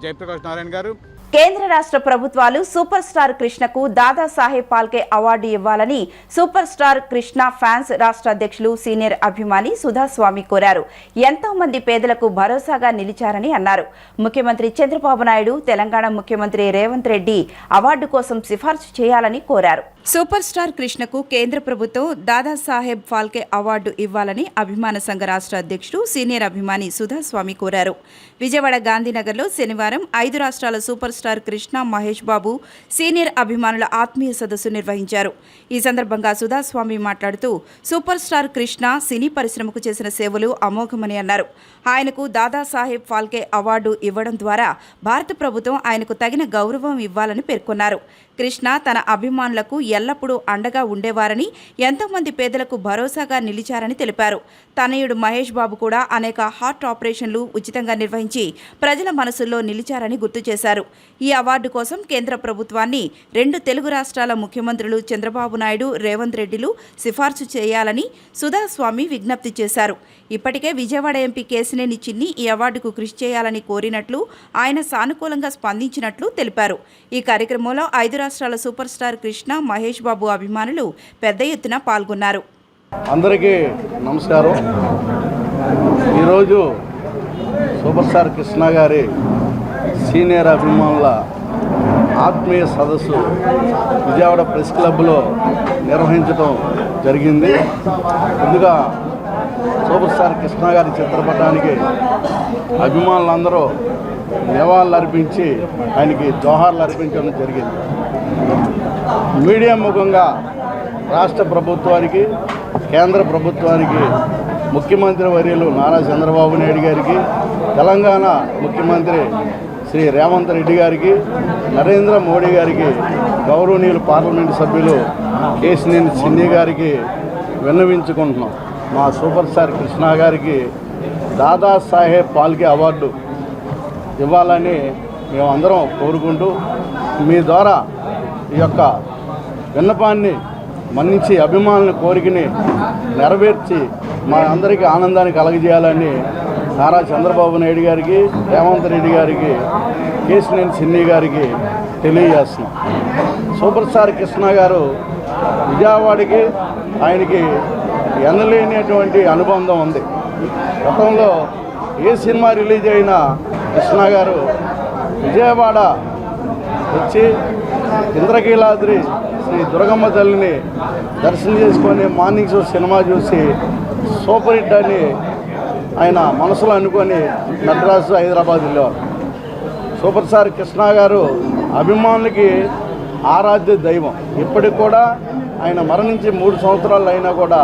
జయప్రకాష్ నారాయణ గారు. కేంద్ర రాష్ట్ర ప్రభుత్వాలు సూపర్ స్టార్ కృష్ణకు దాదాసాహెబ్ ఫాల్కే అవార్డు ఇవ్వాలని సూపర్ స్టార్ కృష్ణ ఫ్యాన్స్ రాష్ట్ర అధ్యక్షులు, సీనియర్ అభిమాని సుధాస్వామి కోరారు. ఎంతో మంది పేదలకు భరోసాగా నిలిచారని అన్నారు. ముఖ్యమంత్రి చంద్రబాబు నాయుడు, తెలంగాణ ముఖ్యమంత్రి రేవంత్ రెడ్డి అవార్డు కోసం సిఫార్సు చేయాలని కోరారు. సూపర్ స్టార్ కృష్ణకు కేంద్ర ప్రభుత్వం దాదాసాహెబ్ ఫాల్కే అవార్డు ఇవ్వాలని అభిమాన సంఘ రాష్ట్ర అధ్యక్షుడు సీనియర్ అభిమాని సుధాస్వామి కోరారు. విజయవాడ గాంధీనగర్లో శనివారం 5 రాష్ట్రాల super star Krishna, Mahesh Babu senior అభిమానుల ఆత్మీయ సదస్సు నిర్వహించారు. ఈ సందర్భంగా సుధాస్వామి మాట్లాడుతూ సూపర్ స్టార్ కృష్ణ సినీ పరిశ్రమకు చేసిన సేవలు అమోఘమని అన్నారు. ఆయనకు దాదాసాహెబ్ ఫాల్కే అవార్డు ఇవ్వడం ద్వారా భారత ప్రభుత్వం ఆయనకు తగిన గౌరవం ఇవ్వాలని పేర్కొన్నారు. కృష్ణ తన అభిమానులకు ఎల్లప్పుడూ అండగా ఉండేవారని, ఎంతోమంది పేదలకు భరోసాగా నిలిచారని తెలిపారు. తనయుడు మహేష్ బాబు కూడా అనేక హార్ట్ ఆపరేషన్లు ఉచితంగా నిర్వహించి ప్రజల మనసుల్లో నిలిచారని గుర్తు చేశారు. ఈ అవార్డు కోసం కేంద్ర ప్రభుత్వాన్ని 2 తెలుగు రాష్ట్రాల ముఖ్యమంత్రులు చంద్రబాబు నాయుడు, రేవంత్ రెడ్డిలు సిఫార్సు చేయాలని సుధాస్వామి విజ్ఞప్తి చేశారు. ఇప్పటికే విజయవాడ ఎంపీ కేశినేని చిన్ని ఈ అవార్డుకు కృషి చేయాలని కోరినట్లు, ఆయన సానుకూలంగా స్పందించినట్లు తెలిపారు. ఈ కార్యక్రమంలో 5 రాష్ట్రాల సూపర్ స్టార్ కృష్ణ, మహేష్ బాబు అభిమానులు పెద్ద ఎత్తున పాల్గొన్నారు. అందరికీ నమస్కారం. ఈరోజు సూపర్ స్టార్ కృష్ణ గారి సీనియర్ అభిమానుల ఆత్మీయ సదస్సు విజయవాడ ప్రెస్ క్లబ్లో నిర్వహించడం జరిగింది. ముందుగా సూపర్ స్టార్ కృష్ణ గారి చిత్రపటానికి అభిమానులందరూ నివాళులు అర్పించి ఆయనకి జోహార్లు అర్పించడం జరిగింది. మీడియా ముఖంగా రాష్ట్ర ప్రభుత్వానికి, కేంద్ర ప్రభుత్వానికి, ముఖ్యమంత్రి వర్యులు నారా చంద్రబాబు నాయుడు గారికి, తెలంగాణ ముఖ్యమంత్రి శ్రీ రేవంత్ రెడ్డి గారికి, నరేంద్ర మోడీ గారికి, గౌరవనీయులు పార్లమెంటు సభ్యులు కేశినేని చిన్ని గారికి విన్నవించుకుంటున్నాం. మా సూపర్ స్టార్ కృష్ణ గారికి దాదాసాహెబ్ ఫాల్కే అవార్డు ఇవ్వాలని మేమందరం కోరుకుంటూ, మీ ద్వారా ఈ యొక్క విన్నపాన్ని మన్నించి అభిమానుల కోరికని నెరవేర్చి మా అందరికీ ఆనందాన్ని కలగజేయాలని నారా చంద్రబాబు నాయుడు గారికి, రేవంత్ రెడ్డి గారికి, కేశినేని చిన్ని గారికి తెలియజేస్తున్నాం. సూపర్ స్టార్ కృష్ణ గారు విజయవాడకి ఆయనకి ఎనలేనటువంటి అనుబంధం ఉంది. గతంలో ఏ సినిమా రిలీజ్ అయినా కృష్ణ గారు విజయవాడ వచ్చి ఇంద్రకీలాద్రి శ్రీ దుర్గమ్మ తల్లిని దర్శనం చేసుకొని మార్నింగ్ షో సినిమా చూసి సూపర్ హిట్ అని ఆయన మనసులో అనుకొని మద్రాసు, హైదరాబాద్ వెళ్ళేవారు. సూపర్ స్టార్ కృష్ణ గారు అభిమానులకి ఆరాధ్య దైవం. ఇప్పటికి కూడా ఆయన మరణించి 3 సంవత్సరాలు అయినా కూడా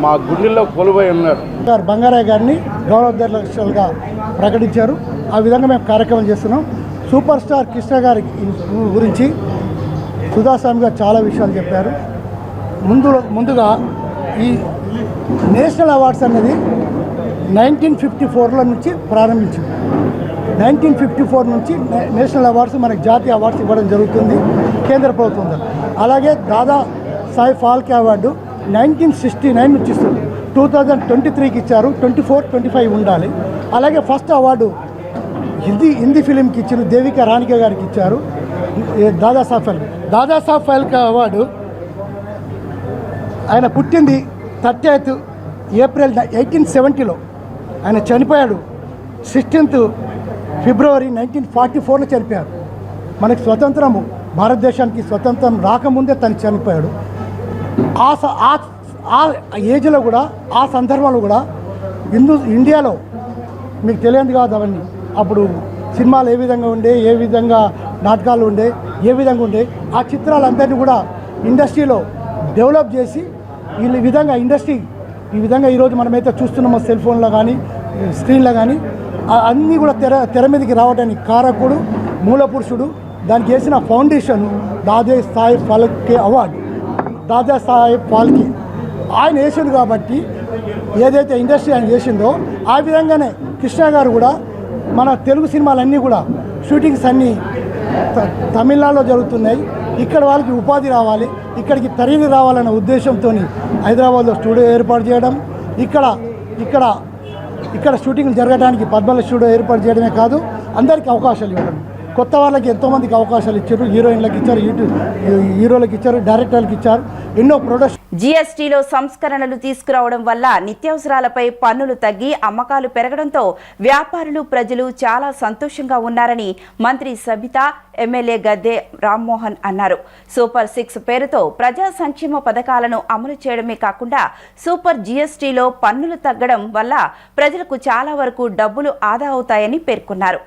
మా గుండెల్లో కొలువై ఉన్నాడు. బంగారయ్య గారిని గౌరవాధ్యక్షులుగా ప్రకటించారు. ఆ విధంగా మేము కార్యక్రమం చేస్తున్నాం. సూపర్ స్టార్ కృష్ణ గారి గురించి సుధాస్వామి గారు చాలా విషయాలు చెప్పారు. ముందుగా ఈ నేషనల్ అవార్డ్స్ అనేది 1954లో నుంచి ప్రారంభించింది. 1954 నుంచి నేషనల్ అవార్డ్స్, మనకి జాతీయ అవార్డ్స్ ఇవ్వడం జరుగుతుంది కేంద్ర ప్రభుత్వం ద్వారా. అలాగే దాదా సాహెబ్ ఫాల్కే అవార్డు 1969 నుంచి ఇస్తుంది. 2023కి ఇచ్చారు. 24, 25 ఉండాలి. అలాగే ఫస్ట్ అవార్డు హిందీ ఫిలింకి ఇచ్చిన దేవికా రాణిక గారికి ఇచ్చారు. దాదాసాహెబ్ ఫాల్కే అవార్డు ఆయన పుట్టింది 30th ఏప్రిల్ 1870లో. ఆయన చనిపోయాడు 16th ఫిబ్రవరి 1944లో చనిపోయారు. మనకి స్వతంత్రము, భారతదేశానికి స్వతంత్రం రాకముందే తను చనిపోయాడు. ఆ ఏజ్లో కూడా, ఆ సందర్భంలో కూడా ఇండియాలో మీకు తెలియదు కాదు అవన్నీ. అప్పుడు సినిమాలు ఏ విధంగా ఉండే, ఏ విధంగా నాటకాలు ఉండే, ఏ విధంగా ఉండే, ఆ చిత్రాలందరినీ కూడా ఇండస్ట్రీలో డెవలప్ చేసి ఈ విధంగా ఇండస్ట్రీ ఈ విధంగా ఈరోజు మనమైతే చూస్తున్నామో సెల్ ఫోన్లో కానీ స్క్రీన్లో కానీ అన్నీ కూడా తెర మీదకి రావడానికి కారకుడు, మూలపురుషుడు, దానికి వేసిన ఫౌండేషన్ దాదాసాహెబ్ ఫాల్కే అవార్డు. దాదాసాహెబ్ ఫాల్కే ఆయన వేసిండు కాబట్టి ఏదైతే ఇండస్ట్రీ ఆయన చేసిందో ఆ విధంగానే కృష్ణ గారు కూడా మన తెలుగు సినిమాలన్నీ కూడా షూటింగ్స్ అన్నీ తమిళనాడులో జరుగుతున్నాయి. ఇక్కడ వాళ్ళకి ఉపాధి రావాలి, ఇక్కడికి తరలి రావాలనే ఉద్దేశంతో హైదరాబాద్లో స్టూడియో ఏర్పాటు చేయడం, ఇక్కడ షూటింగ్లు జరగడానికి పద్మల స్టూడియో ఏర్పాటు చేయడమే కాదు, అందరికీ అవకాశాలు ఇవ్వడం. కొత్త వాళ్ళకి ఎంతోమందికి అవకాశాలు ఇచ్చారు. హీరోయిన్లకు ఇచ్చారు, హీరోలకు ఇచ్చారు, డైరెక్టర్లకు ఇచ్చారు. ఎన్నో ప్రొడక్షన్. జీఎస్టీలో సంస్కరణలు తీసుకురావడం వల్ల నిత్యావసరాలపై పన్నులు తగ్గి అమ్మకాలు పెరగడంతో వ్యాపారులు ప్రజలు చాలా సంతోషంగా ఉన్నారని మంత్రి సబితా, ఎమ్మెల్యే గద్దె రామ్మోహన్ అన్నారు. సూపర్ 6 పేరుతో ప్రజా సంక్షేమ పథకాలను అమలు చేయడమే కాకుండా సూపర్ జీఎస్టీలో పన్నులు తగ్గడం వల్ల ప్రజలకు చాలా వరకు డబ్బులు ఆదా అవుతాయని పేర్కొన్నారు.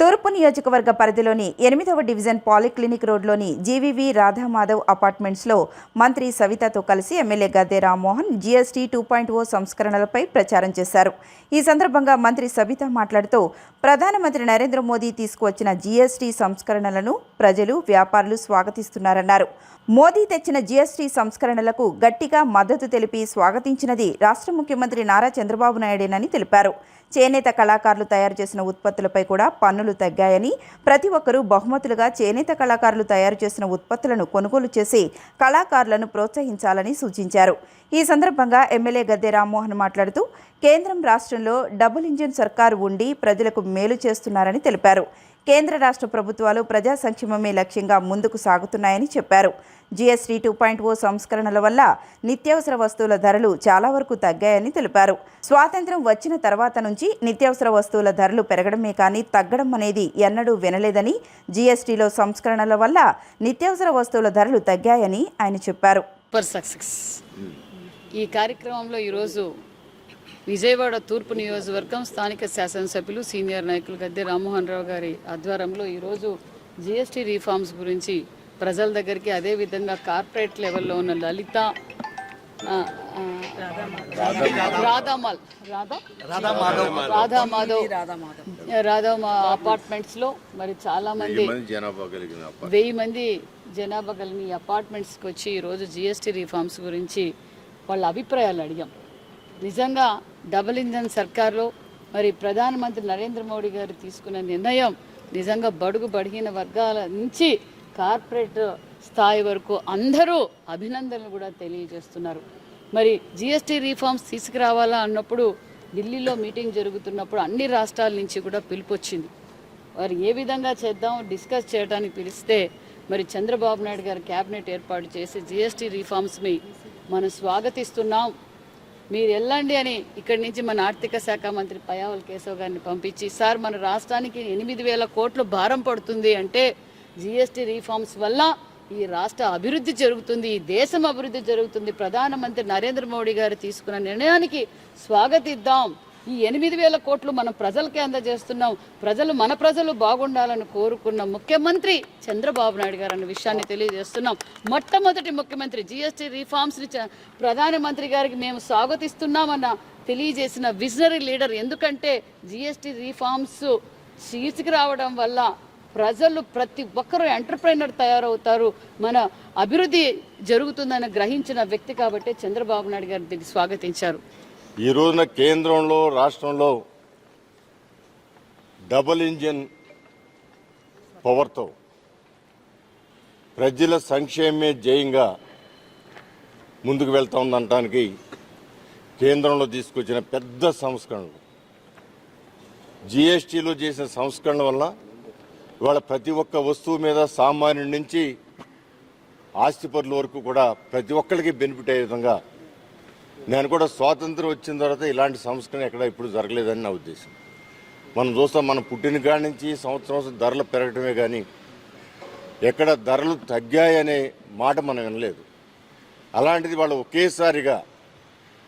తూర్పు నియోజకవర్గ పరిధిలోని 8వ డివిజన్ పాలిక్లినిక్ రోడ్లోని జీవీవీ రాధామాధవ్ అపార్ట్మెంట్స్లో మంత్రి సవితతో కలిసి ఎమ్మెల్యే గద్దె రామ్మోహన్ జీఎస్టీ 2.0 సంస్కరణలపై ప్రచారం చేశారు. ఈ సందర్భంగా మంత్రి సబిత మాట్లాడుతూ ప్రధానమంత్రి నరేంద్ర మోదీ తీసుకువచ్చిన జీఎస్టీ సంస్కరణలను ప్రజలు, వ్యాపారులు స్వాగతిస్తున్నారన్నారు. మోదీ తెచ్చిన జీఎస్టీ సంస్కరణలకు గట్టిగా మద్దతు తెలిపి స్వాగతించినది రాష్ట్ర ముఖ్యమంత్రి నారా చంద్రబాబు నాయుడేనని తెలిపారు. చేనేత కళాకారులు తయారు చేసిన ఉత్పత్తులపై కూడా పన్నులు తగ్గాయని, ప్రతి ఒక్కరూ బహుమతులుగా చేనేత కళాకారులు తయారు చేసిన ఉత్పత్తులను కొనుగోలు చేసి కళాకారులను ప్రోత్సహించాలని సూచించారు. ఈ సందర్భంగా ఎమ్మెల్యే గద్దె రామ్మోహన్ మాట్లాడుతూ కేంద్రం, రాష్ట్రంలో డబుల్ ఇంజిన్ సర్కారు ఉండి ప్రజలకు మేలు చేస్తున్నారని తెలిపారు. కేంద్ర రాష్ట్ర ప్రభుత్వాలు ప్రజా సంక్షేమమే లక్ష్యంగా ముందుకు సాగుతున్నాయని చెప్పారు. జీఎస్టీ 2.0 సంస్కరణల వల్ల నిత్యావసర వస్తువుల ధరలు చాలా వరకు తగ్గాయని తెలిపారు. స్వాతంత్ర్యం వచ్చిన తర్వాత నుంచి నిత్యావసర వస్తువుల ధరలు పెరగడమే కానీ తగ్గడం అనేది ఎన్నడూ వినలేదని, జీఎస్టీలో సంస్కరణల వల్ల నిత్యావసర వస్తువుల ధరలు తగ్గాయని ఆయన చెప్పారు. Super success. ఈ కార్యక్రమంలో ఈరోజు విజయవాడ తూర్పు నియోజకవర్గం స్థానిక శాసనసభ్యులు సీనియర్ నాయకులు గద్దె రామ్మోహన్ రావు గారి ఆధ్వర్యంలో ఈరోజు జీఎస్టీ రీఫార్మ్స్ గురించి ప్రజల దగ్గరికి, అదేవిధంగా కార్పొరేట్ లెవెల్లో ఉన్న లలిత రాధామాధవ్ అపార్ట్మెంట్స్లో మరి చాలామంది 1000 మంది జనాభా కలిగిన అపార్ట్మెంట్స్కి వచ్చి ఈరోజు జీఎస్టీ రీఫార్మ్స్ గురించి వాళ్ళ అభిప్రాయాలు అడిగాం. నిజంగా డబుల్ ఇంజన్ సర్కార్లో మరి ప్రధానమంత్రి నరేంద్ర మోడీ గారు తీసుకున్న నిర్ణయం నిజంగా బడుగు బడిగిన వర్గాల నుంచి కార్పొరేట్ స్థాయి వరకు అందరూ అభినందనలు కూడా తెలియజేస్తున్నారు. మరి జీఎస్టీ రీఫార్మ్స్ తీసుకురావాలా అన్నప్పుడు ఢిల్లీలో మీటింగ్ జరుగుతున్నప్పుడు అన్ని రాష్ట్రాల నుంచి కూడా పిలుపు వచ్చింది. వారు ఏ విధంగా చేద్దాం డిస్కస్ చేయడానికి పిలిస్తే మరి చంద్రబాబు నాయుడు గారు క్యాబినెట్ ఏర్పాటు చేసి జీఎస్టీ రీఫార్మ్స్ని మనం స్వాగతిస్తున్నాం, మీరు వెళ్ళండి అని ఇక్కడి నుంచి మన ఆర్థిక శాఖ మంత్రి పయ్యావుల కేశవ్ గారిని పంపించి, సార్ మన రాష్ట్రానికి 8,000 కోట్లు భారం పడుతుంది అంటే జీఎస్టీ రీఫార్మ్స్ వల్ల ఈ రాష్ట్ర అభివృద్ధి జరుగుతుంది, ఈ దేశం అభివృద్ధి జరుగుతుంది, ప్రధానమంత్రి నరేంద్ర మోడీ గారు తీసుకున్న నిర్ణయానికి స్వాగతిద్దాం, ఈ 8,000 కోట్లు మనం ప్రజలకే అందజేస్తున్నాం, మన ప్రజలు బాగుండాలని కోరుకున్న ముఖ్యమంత్రి చంద్రబాబు నాయుడు గారు అన్న విషయాన్ని తెలియజేస్తున్నాం. మొట్టమొదటి ముఖ్యమంత్రి జీఎస్టీ రీఫార్మ్స్ని ప్రధానమంత్రి గారికి మేము స్వాగతిస్తున్నామన్న తెలియజేసిన విజనరీ లీడర్. ఎందుకంటే జీఎస్టీ రీఫార్మ్స్ తీసుకురావడం వల్ల ప్రజలు ప్రతి ఒక్కరూ ఎంటర్ప్రైనర్ తయారవుతారు, మన అభివృద్ధి జరుగుతుందని గ్రహించిన వ్యక్తి కాబట్టి చంద్రబాబు నాయుడు గారు దీన్ని స్వాగతించారు. ఈ రోజున కేంద్రంలో, రాష్ట్రంలో డబుల్ ఇంజిన్ పవర్తో ప్రజల సంక్షేమమే జయంగా ముందుకు వెళ్తా ఉందనటానికి కేంద్రంలో తీసుకొచ్చిన పెద్ద సంస్కరణలు, జీఎస్టీలో చేసిన సంస్కరణ వల్ల ఇవాళ ప్రతి ఒక్క వస్తువు మీద సామాన్యుడి నుంచి ఆస్తిపరుల వరకు కూడా ప్రతి ఒక్కరికి బెనిఫిట్ అయ్యే విధంగా, నేను కూడా స్వాతంత్రం వచ్చిన తర్వాత ఇలాంటి సంస్కరణ ఎక్కడ ఇప్పుడు జరగలేదని నా ఉద్దేశం. మనం చూస్తాం, మనం పుట్టిన కాడి నుంచి సంవత్సరం ధరలు పెరగటమే కానీ ఎక్కడ ధరలు తగ్గాయనే మాట మనం వినలేదు. అలాంటిది వాళ్ళు ఒకేసారిగా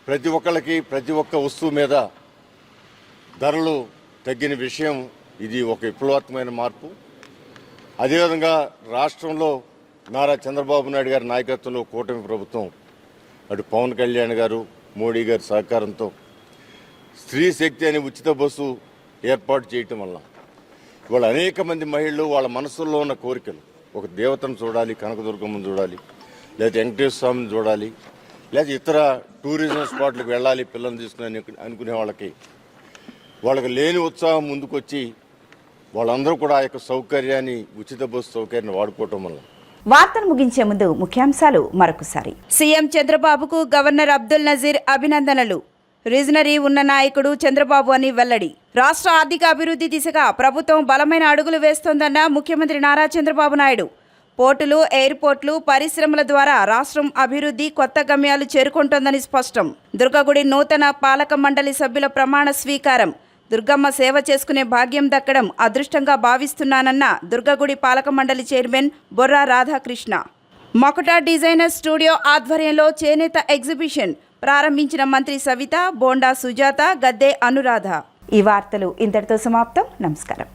ప్రతి ఒక్కళ్ళకి ప్రతి ఒక్క వస్తువు మీద ధరలు తగ్గిన విషయం ఇది ఒక విప్లవాత్మకమైన మార్పు. అదేవిధంగా రాష్ట్రంలో నారా చంద్రబాబు నాయుడు గారి నాయకత్వంలో కూటమి ప్రభుత్వం, అటు పవన్ కళ్యాణ్ గారు, మోడీ గారి సహకారంతో స్త్రీ శక్తి అనే ఉచిత బస్సు ఏర్పాటు చేయటం వల్ల ఇవాళ అనేక మంది మహిళలు వాళ్ళ మనసుల్లో ఉన్న కోరికలు, ఒక దేవతను చూడాలి, కనకదుర్గమ్మను చూడాలి, లేదా వెంకటేశ్వర స్వామిని చూడాలి, లేదా ఇతర టూరిజం స్పాట్లకు వెళ్ళాలి పిల్లల్ని తీసుకుని అనుకునే వాళ్ళకి లేని ఉత్సాహం ముందుకొచ్చి వాళ్ళందరూ కూడా ఆ యొక్క సౌకర్యాన్ని, ఉచిత బస్సు సౌకర్యాన్ని వాడుకోవటం వల్ల. వార్తలు ముగించే ముందు ముఖ్యాంశాలు మరొకసారి. సీఎం చంద్రబాబుకు గవర్నర్ అబ్దుల్ నజీర్ అభినందనలు. రీజనరీ ఉన్న నాయకుడు చంద్రబాబు అని వెల్లడి. రాష్ట్ర ఆర్థిక అభివృద్ధి దిశగా ప్రభుత్వం బలమైన అడుగులు వేస్తోందన్న ముఖ్యమంత్రి నారా చంద్రబాబు నాయుడు. పోర్టులు, ఎయిర్పోర్ట్లు, పరిశ్రమల ద్వారా రాష్ట్రం అభివృద్ధి కొత్త గమ్యాలు చేరుకుంటోందని స్పష్టం. దుర్గగుడి నూతన పాలక మండలి సభ్యుల ప్రమాణ స్వీకారం. దుర్గమ్మ సేవ చేసుకునే భాగ్యం దక్కడం అదృష్టంగా భావిస్తున్నానన్న దుర్గగుడి పాలక మండలి chairman Borra Radhakrishna. Makuta designer studio ఆధ్వర్యంలో చేనేత ఎగ్జిబిషన్ ప్రారంభించిన మంత్రి సవిత, బోండా సుజాత, గద్దె అనురాధ. ఈ వార్తలు ఇంతటితో సమాప్తం. నమస్కారం.